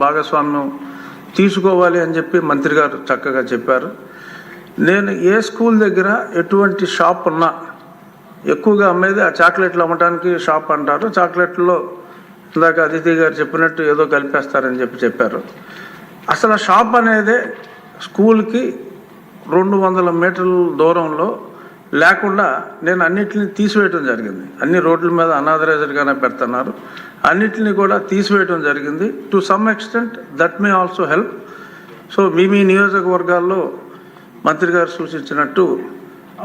భాగస్వామ్యం తీసుకోవాలి అని చెప్పి మంత్రి గారు చక్కగా చెప్పారు. నేను ఏ స్కూల్ దగ్గర ఎటువంటి షాప్ ఉన్నా ఎక్కువగా అమ్మేది ఆ చాక్లెట్లు అమ్మటానికి షాప్ అంటారు. చాక్లెట్లో ఇందాక అదితి గారు చెప్పినట్టు ఏదో కలిపేస్తారని చెప్పారు. అసలు ఆ షాప్ అనేది స్కూల్కి 200 మీటర్ల దూరంలో లేకుండా నేను అన్నిటిని తీసివేయటం జరిగింది. అన్ని రోడ్ల మీద అనాథరైజ్డ్గానే పెడుతున్నారు. అన్నిటిని కూడా తీసివేయటం జరిగింది. To some extent that may also help. So మీ నియోజకవర్గాల్లో మంత్రి గారు సూచించినట్టు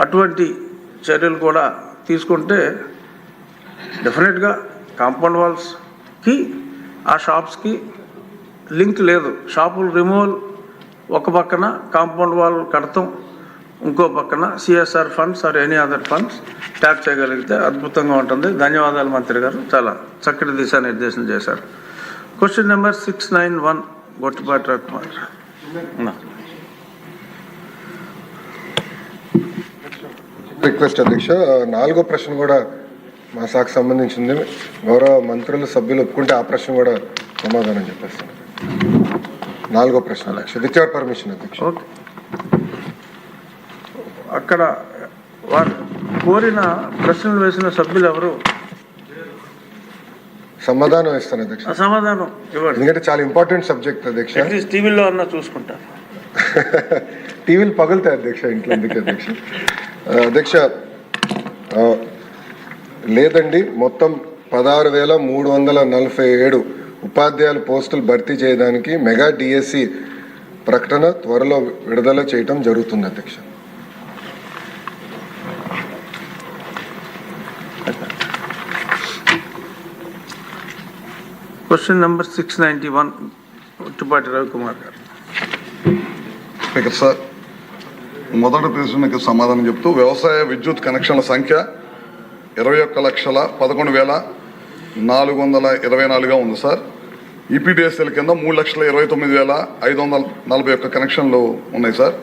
అటువంటి చర్యలు కూడా తీసుకుంటే డెఫినెట్గా కాంపౌండ్ వాల్స్కి ఆ షాప్స్కి లింక్ లేదు. షాపులు రిమూవల్ ఒక పక్కన, కాంపౌండ్ వాల్ కడతాం ఇంకో పక్కన, CSR funds or any other funds tap చేయగలిగితే అద్భుతంగా ఉంటుంది. ధన్యవాదాలు మంత్రి గారు, చాలా చక్కటి దిశానిర్దేశం చేశారు. Question number 691 Gottipati Ravikumar. Request అధ్యక్ష, 4వ ప్రశ్న కూడా మా శాఖకు సంబంధించింది. గౌరవ మంత్రులు సభ్యులు ఒప్పుకుంటే ఆ ప్రశ్న కూడా సమాధానం చెప్పేస్తాను. 4వ ప్రశ్న అధ్యక్ష, విత్ యువర్ పర్మిషన్ అధ్యక్ష. ఓకే, అక్కడ వారు కోరిన ప్రశ్నలు వేసిన సభ్యులు ఎవరు? సమాధానం ఇస్తాను అధ్యక్ష. సమాధానం ఇవ్వండి, ఎందుకంటే చాలా ఇంపార్టెంట్ సబ్జెక్ట్ అధ్యక్ష. టీవీలో అన్నా చూసుకుంటారు. టీవీలు పగులుతాయి అధ్యక్ష ఇంట్లో, ఎందుకు అధ్యక్ష? అధ్యక్ష లేదండి, మొత్తం 16,347 ఉపాధ్యాయుల పోస్టులు భర్తీ చేయడానికి మెగా డిఎస్సి ప్రకటన త్వరలో విడుదల చేయటం జరుగుతుంది అధ్యక్ష. క్వశ్చన్ నెంబర్ 691 గొట్టిపాటి రవికుమార్ గారు. స్పీకర్ సార్, మొదటి ప్రశ్నకి సమాధానం చెప్తూ వ్యవసాయ విద్యుత్ కనెక్షన్ల సంఖ్య 21,11,424గా ఉంది సార్. ఈపీడిఎస్ఎల్ కింద 3,29,541 కనెక్షన్లు ఉన్నాయి సార్.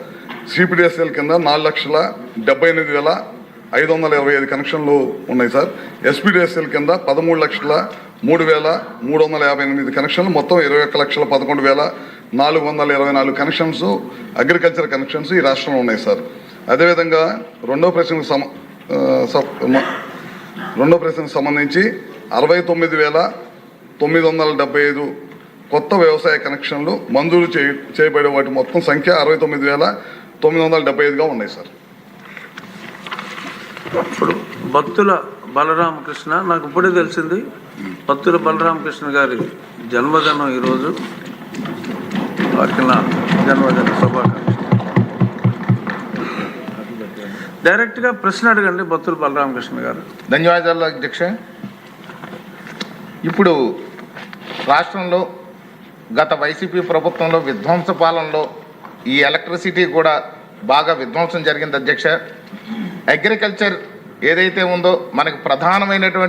సిపిడిఎస్ఎల్ కింద 4,78,525 కనెక్షన్లు ఉన్నాయి సార్. ఎస్పీడిఎస్ఎల్ కింద 13,03,358 కనెక్షన్లు, మొత్తం 21,11,424 కనెక్షన్స్ అగ్రికల్చర్ కనెక్షన్స్ ఈ రాష్ట్రంలో ఉన్నాయి సార్. అదేవిధంగా రెండో ప్రశ్నకు సంబంధించి 69,975 కొత్త వ్యవసాయ కనెక్షన్లు మంజూరు చేయబడే వాటి మొత్తం సంఖ్య 69,975గా ఉన్నాయి సార్. ఇప్పుడు భక్తుల బలరామకృష్ణ, నాకు ఇప్పుడే తెలిసింది భక్తుల బలరామకృష్ణ గారి జన్మదినం ఈరోజు. వారికి నా జన్మదిన శుభాకాంక్షలు. డైరెక్ట్గా ప్రశ్న అడగండి భక్తుల బలరామకృష్ణ గారు. ధన్యవాదాలు అధ్యక్ష. ఇప్పుడు రాష్ట్రంలో గత వైసీపీ ప్రభుత్వంలో విధ్వంస పాలనలో ఈ ఎలక్ట్రిసిటీ కూడా బాగా విధ్వంసం జరిగింది అధ్యక్ష. అగ్రికల్చర్ ఏదైతే ఉందో మనకు ప్రధానమైనటువంటి